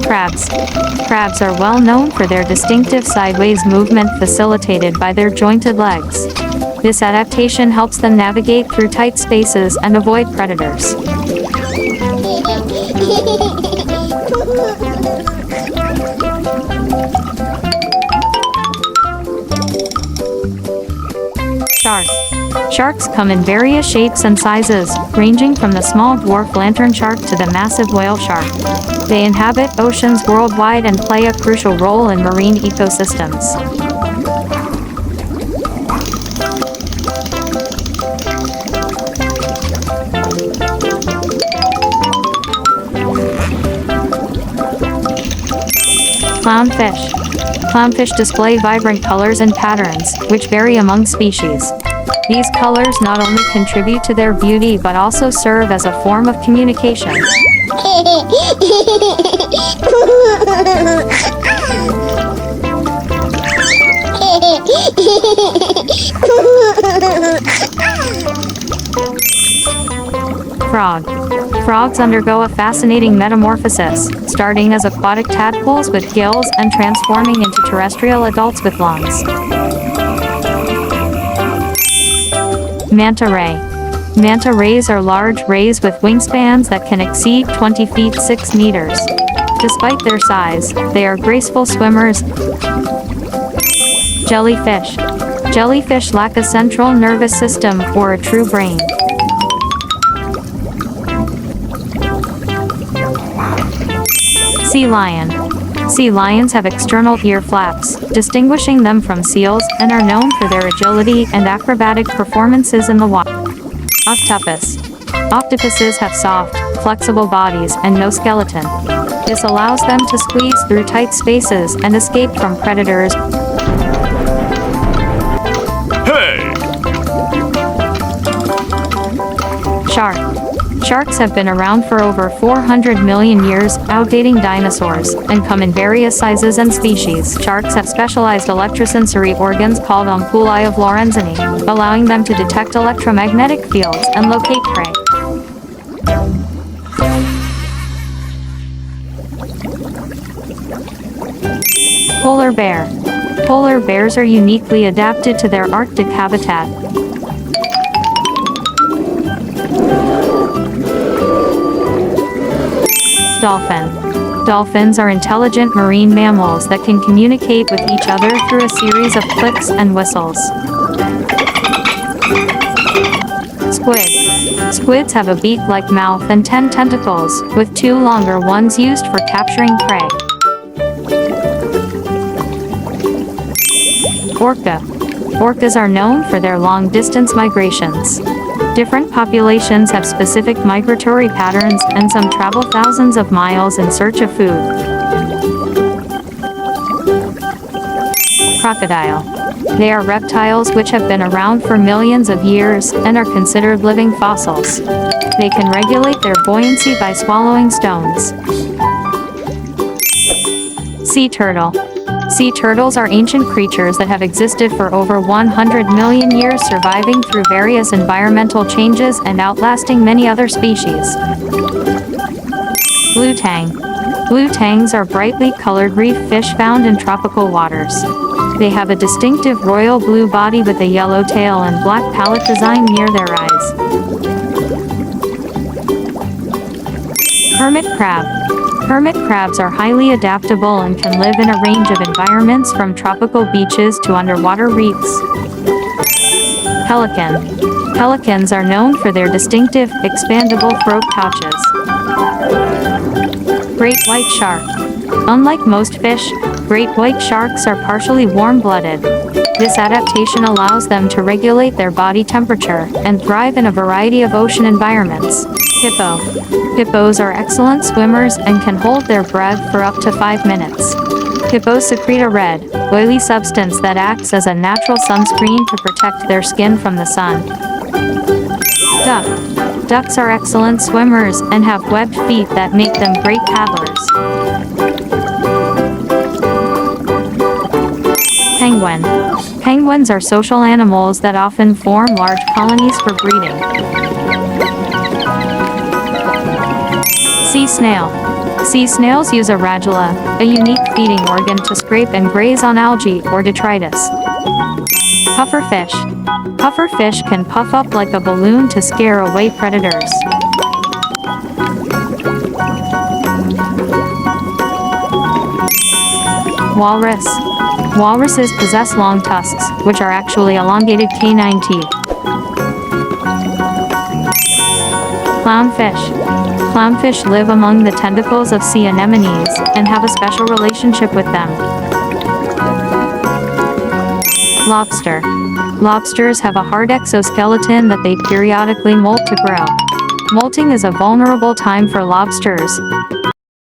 Crabs. Crabs are well known for their distinctive sideways movement facilitated by their jointed legs. This adaptation helps them navigate through tight spaces and avoid predators. Shark. Sharks come in various shapes and sizes, ranging from the small dwarf lantern shark to the massive whale shark. They inhabit oceans worldwide and play a crucial role in marine ecosystems. Clownfish. Clownfish display vibrant colors and patterns, which vary among species. These colors not only contribute to their beauty but also serve as a form of communication. Frog. Frogs undergo a fascinating metamorphosis, starting as aquatic tadpoles with gills and transforming into terrestrial adults with lungs. Manta ray. Manta rays are large rays with wingspans that can exceed 20 feet 6 meters. Despite their size, they are graceful swimmers. Jellyfish. Jellyfish lack a central nervous system or a true brain. Sea lion. Sea lions have external ear flaps, distinguishing them from seals, and are known for their agility and acrobatic performances in the water. Octopus. Octopuses have soft, flexible bodies and no skeleton. This allows them to squeeze through tight spaces and escape from predators. Hey! Shark. Sharks have been around for over 400 million years, outdating dinosaurs, and come in various sizes and species. Sharks have specialized electrosensory organs called ampullae of Lorenzini, allowing them to detect electromagnetic fields and locate prey. Polar bear. Polar bears are uniquely adapted to their Arctic habitat. Dolphin. Dolphins are intelligent marine mammals that can communicate with each other through a series of clicks and whistles. Squid. Squids have a beak-like mouth and 10 tentacles, with 2 longer ones used for capturing prey. Orca. Orcas are known for their long-distance migrations. Different populations have specific migratory patterns, and some travel thousands of miles in search of food. Crocodile. They are reptiles which have been around for millions of years and are considered living fossils. They can regulate their buoyancy by swallowing stones. Sea turtle. Sea turtles are ancient creatures that have existed for over 100 million years, surviving through various environmental changes and outlasting many other species. Blue tang. Blue tangs are brightly colored reef fish found in tropical waters. They have a distinctive royal blue body with a yellow tail and black palette design near their eyes. Hermit crab. Hermit crabs are highly adaptable and can live in a range of environments from tropical beaches to underwater reefs. Pelican. Pelicans are known for their distinctive, expandable throat pouches. Great white shark. Unlike most fish, great white sharks are partially warm-blooded. This adaptation allows them to regulate their body temperature and thrive in a variety of ocean environments. Hippo. Hippos are excellent swimmers and can hold their breath for up to 5 minutes. Hippos secrete a red, oily substance that acts as a natural sunscreen to protect their skin from the sun. Duck. Ducks are excellent swimmers and have webbed feet that make them great paddlers. Penguin. Penguins are social animals that often form large colonies for breeding. Sea snail. Sea snails use a radula, a unique feeding organ to scrape and graze on algae or detritus. Pufferfish. Pufferfish can puff up like a balloon to scare away predators. Walrus. Walruses possess long tusks, which are actually elongated canine teeth. Clownfish. Clownfish live among the tentacles of sea anemones and have a special relationship with them. Lobster. Lobsters have a hard exoskeleton that they periodically molt to grow. Molting is a vulnerable time for lobsters,